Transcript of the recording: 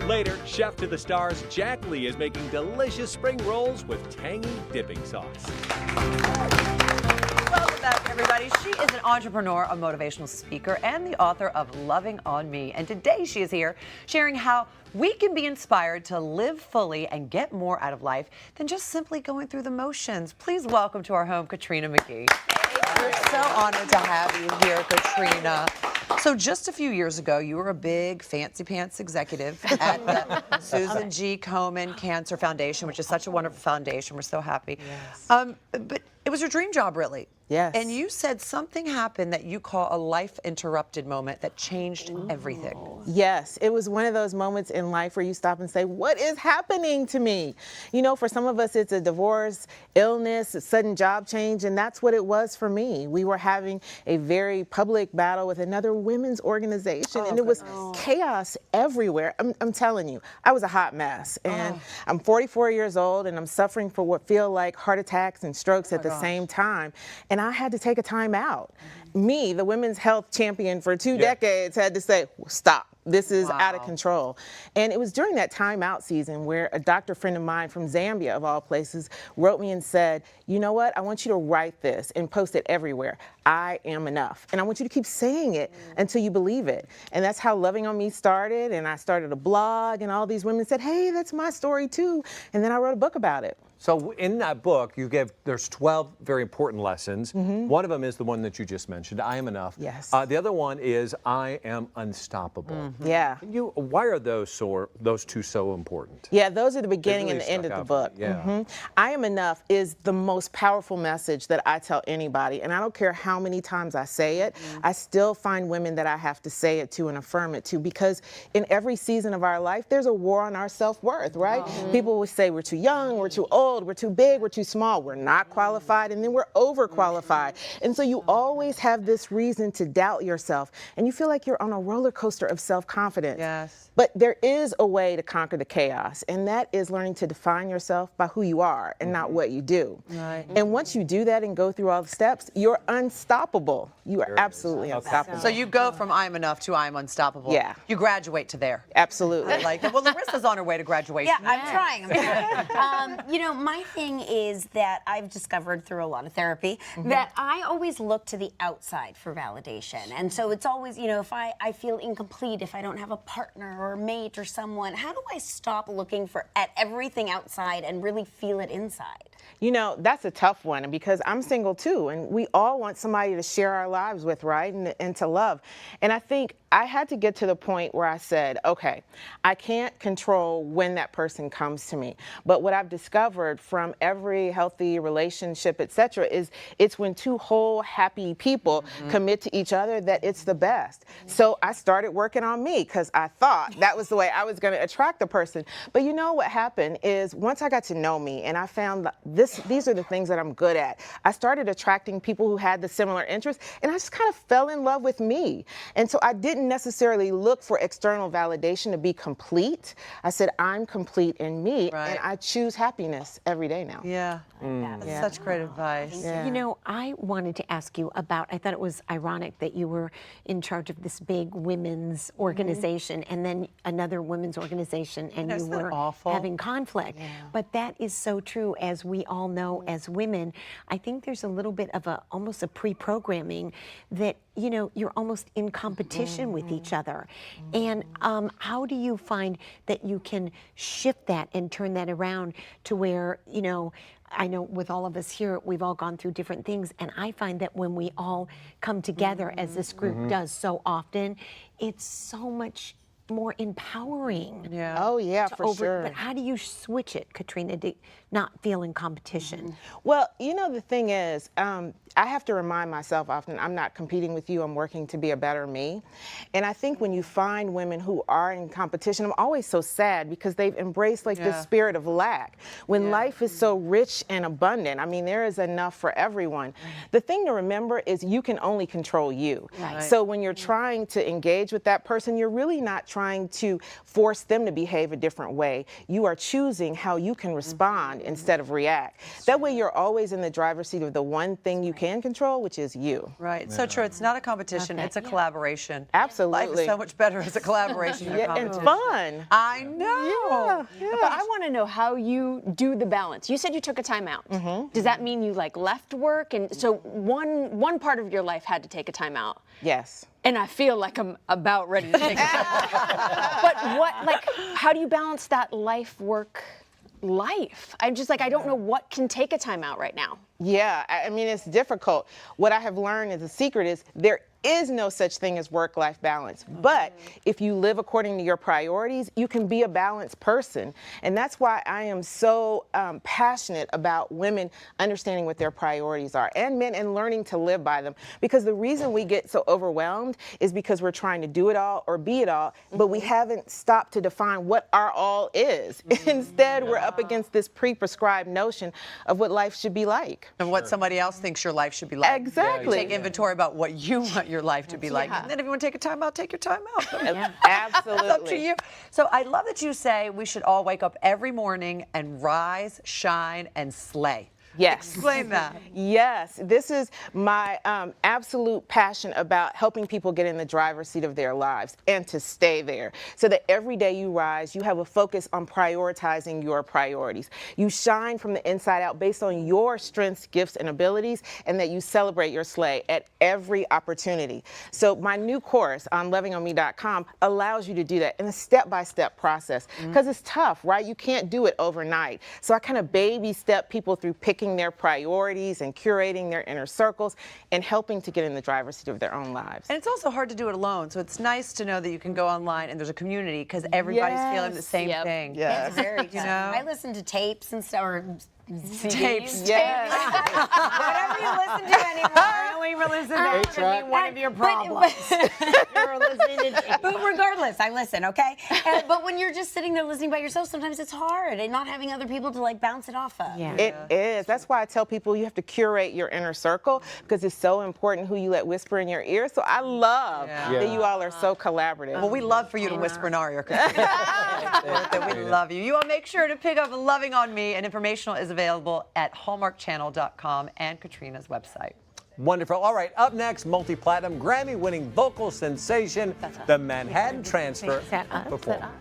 Later, chef to the stars Jack Lee is making delicious spring rolls with tangy dipping sauce. Welcome back, everybody. She is an entrepreneur, a motivational speaker, and the author of Loving on Me. And today she is here sharing how we can be inspired to live fully and get more out of life than just simply going through the motions. Please welcome to our home, Katrina McGee. We're so honored to have you here, Katrina. So just a few years ago, you were a big fancy pants executive at the Susan G. Komen Cancer Foundation, which is such a wonderful foundation. We're so happy. Yes. But it was your dream job, really. Yes. And you said something happened that you call a life-interrupted moment that changed everything. Yes, it was one of those moments in life where you stop and say, what is happening to me? You know, for some of us, it's a divorce, illness, a sudden job change, and that's what it was for me. We were having a very public battle with another women's organization, and it was chaos everywhere. I'm telling you, I was a hot mess. And I'm 44 years old, and I'm suffering for what feel like heart attacks and strokes at the same time. And I had to take a time out. Me, the women's health champion for 2 decades, had to say, stop. This is out of control. And it was during that timeout season where a doctor friend of mine from Zambia, of all places, wrote me and said, you know what, I want you to write this and post it everywhere. I am enough. And I want you to keep saying it until you believe it. And that's how Loving on Me started. And I started a blog, and all these women said, hey, that's my story too. And then I wrote a book about it. So in that book, there's 12 very important lessons. One of them is the one that you just mentioned, I am enough. Yes. The other one is I am unstoppable. Yeah. Why are those two so important? Yeah, those are the beginning really and the end of stuck the out book. for me. I am enough is the most powerful message that I tell anybody. And I don't care how many times I say it, I still find women that I have to say it to and affirm it to, because in every season of our life, there's a war on our self-worth, right? People will say we're too young, we're too old, we're too big, we're too small, we're not qualified, and then we're overqualified. And so you always have this reason to doubt yourself, and you feel like you're on a roller coaster of self-confidence. Yes. But there is a way to conquer the chaos, and that is learning to define yourself by who you are and not what you do. Right. And once you do that and go through all the steps, you're unstoppable. You are absolutely unstoppable. So you go from I'm enough to I'm unstoppable. Yeah. You graduate to there. Absolutely. I like that. Well, Larissa's on her way to graduation. Yeah, I'm trying. You know, my thing is that I've discovered through a lot of therapy that I always look to the outside for validation. And so it's always, you know, if I feel incomplete, if I don't have a partner or a mate or someone, how do I stop looking at everything outside and really feel it inside? You know, that's a tough one, because I'm single too, and we all want somebody to share our lives with, right, and to love. And I think I had to get to the point where I said, okay, I can't control when that person comes to me. But what I've discovered from every healthy relationship, etc., is it's when two whole, happy people commit to each other that it's the best. So I started working on me, because I thought that was the way I was going to attract the person. But you know what happened is, once I got to know me and I found these are the things that I'm good at, I started attracting people who had the similar interests, and I just kind of fell in love with me. And so I didn't necessarily look for external validation to be complete. I said, I'm complete in me, and I choose happiness every day now. Yeah. That's such great advice. Yeah. You know, I wanted to ask you about, I thought it was ironic that you were in charge of this big women's organization and then another women's organization, and you were having conflict. But that is so true, as we all know as women. I think there's a little bit of almost a pre-programming that, you know, you're almost in competition with each other. And how do you find that you can shift that and turn that around to where, you know, I know with all of us here, we've all gone through different things, and I find that when we all come together, as this group does so often, it's so much more empowering. Yeah. Oh yeah, for sure. But how do you switch it, Katrina, to not feel in competition? Well, you know, the thing is, I have to remind myself often, I'm not competing with you, I'm working to be a better me. And I think when you find women who are in competition, I'm always so sad, because they've embraced like this spirit of lack. When life is so rich and abundant, I mean, there is enough for everyone. The thing to remember is you can only control you. So when you're trying to engage with that person, you're really not trying trying to force them to behave a different way. You are choosing how you can respond instead of react. That way you're always in the driver's seat of the one thing you can control, which is you. Right. So true. It's not a competition. It's a collaboration. Absolutely. Life is so much better as a collaboration. than a Yeah, it's competition. fun. I know. Yeah. But I want to know how you do the balance. You said you took a time out. Does that mean you like left work? And so one part of your life had to take a time out. Yes. And I feel like I'm about ready to take a time out. But how do you balance that life life? I'm just like, I don't know what can take a time out right now. Yeah, I mean, it's difficult. What I have learned as a secret is there is no such thing as work-life balance. But if you live according to your priorities, you can be a balanced person. And that's why I am so passionate about women understanding what their priorities are, and men, and learning to live by them. Because the reason we get so overwhelmed is because we're trying to do it all or be it all, but we haven't stopped to define what our all is. Instead, we're up against this pre-prescribed notion of what life should be like. And what somebody else thinks your life should be like. Exactly. Take inventory about what you want your life to be like. And then if you want to take a time out, take your time out. Absolutely. It's up to you. So I love that you say we should all wake up every morning and rise, shine, and slay. Yes. Explain that. Yes, this is my absolute passion about helping people get in the driver's seat of their lives and to stay there, so that every day you rise, you have a focus on prioritizing your priorities. You shine from the inside out based on your strengths, gifts, and abilities, and that you celebrate your slay at every opportunity. So my new course on lovingonme.com allows you to do that in a step-by-step process, because it's tough, right? You can't do it overnight. So I kind of baby step people through picking their priorities and curating their inner circles and helping to get in the driver's seat of their own lives. And it's also hard to do it alone. So it's nice to know that you can go online and there's a community because everybody's feeling the same thing. Yes. It's very tough. You know? I listen to tapes and stuff, or CDs. Tapes. Yes. Whatever you listen to anymore. I don't even listen to that. Could be one of your problems. You're listening to tapes. But regardless, I listen, okay? But when you're just sitting there listening by yourself, sometimes it's hard, and not having other people to like bounce it off of. Yeah. It is. That's why I tell people you have to curate your inner circle, because it's so important who you let whisper in your ear. So I love that you all are so collaborative. Well, we love for you to whisper in our ear. That we love you. You all make sure to pick up Loving on Me, and informational is available at hallmarkchannel.com and Katrina's website. Wonderful. All right, up next, multi-platinum, Grammy-winning vocal sensation, the Manhattan Transfer. Is that us? performer.